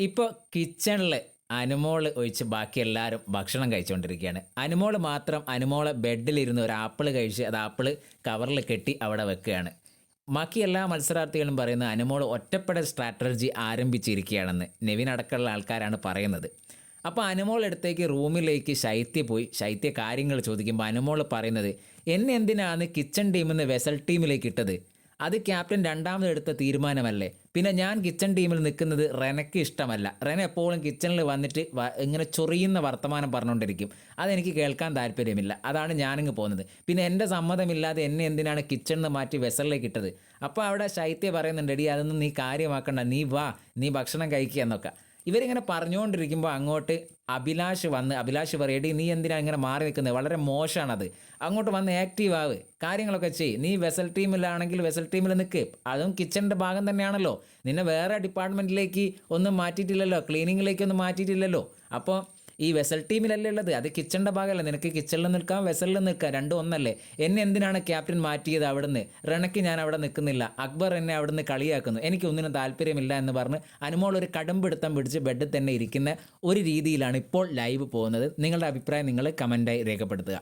ഇപ്പോൾ കിച്ചണിൽ അനുമോള് ഒഴിച്ച് ബാക്കി എല്ലാവരും ഭക്ഷണം കഴിച്ചുകൊണ്ടിരിക്കുകയാണ്. അനുമോള് മാത്രം അനുമോളെ ബെഡിലിരുന്ന് ഒരു ആപ്പിൾ കഴിച്ച് അത് ആപ്പിൾ കവറിൽ കെട്ടി അവിടെ വെക്കുകയാണ്. ബാക്കി എല്ലാ മത്സരാർത്ഥികളും പറയുന്നത് അനുമോള് ഒറ്റപ്പെടൽ സ്ട്രാറ്റജി ആരംഭിച്ചിരിക്കുകയാണെന്ന് നെവിൻ അടക്കമുള്ള ആൾക്കാരാണ് പറയുന്നത്. അപ്പോൾ അനുമോൾ അടുത്തേക്ക് റൂമിലേക്ക് ശൈത്യ പോയി ശൈത്യ കാര്യങ്ങൾ ചോദിക്കുമ്പോൾ അനുമോൾ പറയുന്നത്, എന്നെ എന്തിനാണ് കിച്ചൺ ടീമിൽ നിന്ന് വെസൽ ടീമിലേക്ക് ഇട്ടത്? അത് ക്യാപ്റ്റൻ രണ്ടാമത് എടുത്ത തീരുമാനമല്ലേ? പിന്നെ ഞാൻ കിച്ചൺ ടീമിൽ നിൽക്കുന്നത് റെനയ്ക്ക് ഇഷ്ടമല്ല. റെന എപ്പോഴും കിച്ചണിൽ വന്നിട്ട് ഇങ്ങനെ ചൊറിയുന്ന വർത്തമാനം പറഞ്ഞുകൊണ്ടിരിക്കും. അതെനിക്ക് കേൾക്കാൻ താല്പര്യമില്ല. അതാണ് ഞാനിങ്ങ് പോകുന്നത്. പിന്നെ എൻ്റെ സമ്മതമില്ലാതെ എന്നെ എന്തിനാണ് കിച്ചണിൽ നിന്ന് മാറ്റി വെസലിലേക്ക് ഇട്ടത്? അപ്പോൾ അവിടെ ശൈത്യ പറയുന്നുണ്ട്, എടി അതൊന്നും നീ കാര്യമാക്കണ്ട, നീ വാ, നീ ഭക്ഷണം കഴിക്കുക എന്നൊക്കെ. ഇവരിങ്ങനെ പറഞ്ഞുകൊണ്ടിരിക്കുമ്പോൾ അങ്ങോട്ട് അഭിലാഷ് പറയടി, നീ എന്തിനാ ഇങ്ങനെ മാറി നിൽക്കുന്നത്? വളരെ മോശമാണത്. അങ്ങോട്ട് വന്ന് ആക്റ്റീവ് ആവ്, കാര്യങ്ങളൊക്കെ ചെയ്യ്. നീ വെസൽ ടീമിലാണെങ്കിൽ വെസൽ ടീമിൽ നിൽക്ക്. അതും കിച്ചണിൻ്റെ ഭാഗം തന്നെയാണല്ലോ. നിന്നെ വേറെ ഡിപ്പാർട്ട്മെൻറ്റിലേക്ക് ഒന്നും മാറ്റിയിട്ടില്ലല്ലോ, ക്ലീനിങ്ങിലേക്കൊന്നും മാറ്റിയിട്ടില്ലല്ലോ. അപ്പോൾ ഈ വെസൽ ടീമിലല്ലേ ഉള്ളത്, അത് കിച്ചണിൻ്റെ ഭാഗമല്ല. നിനക്ക് കിച്ചണിൽ നിൽക്കാം, വെസലിൽ നിൽക്കാം, രണ്ടും ഒന്നല്ലേ. എന്നെ എന്തിനാണ് ക്യാപ്റ്റൻ മാറ്റിയത് അവിടുന്ന്? റെണയ്ക്ക് ഞാൻ അവിടെ നിൽക്കുന്നില്ല, അക്ബർ എന്നെ അവിടുന്ന് കളിയാക്കുന്നു, എനിക്കൊന്നിനും താല്പര്യമില്ല എന്ന് പറഞ്ഞ് അനുമോൾ ഒരു കടുംപിടുത്തം പിടിച്ച് ബെഡിൽ തന്നെ ഇരിക്കുന്ന ഒരു രീതിയിലാണ് ഇപ്പോൾ ലൈവ് പോകുന്നത്. നിങ്ങളുടെ അഭിപ്രായം നിങ്ങൾ കമൻറ്റായി രേഖപ്പെടുത്തുക.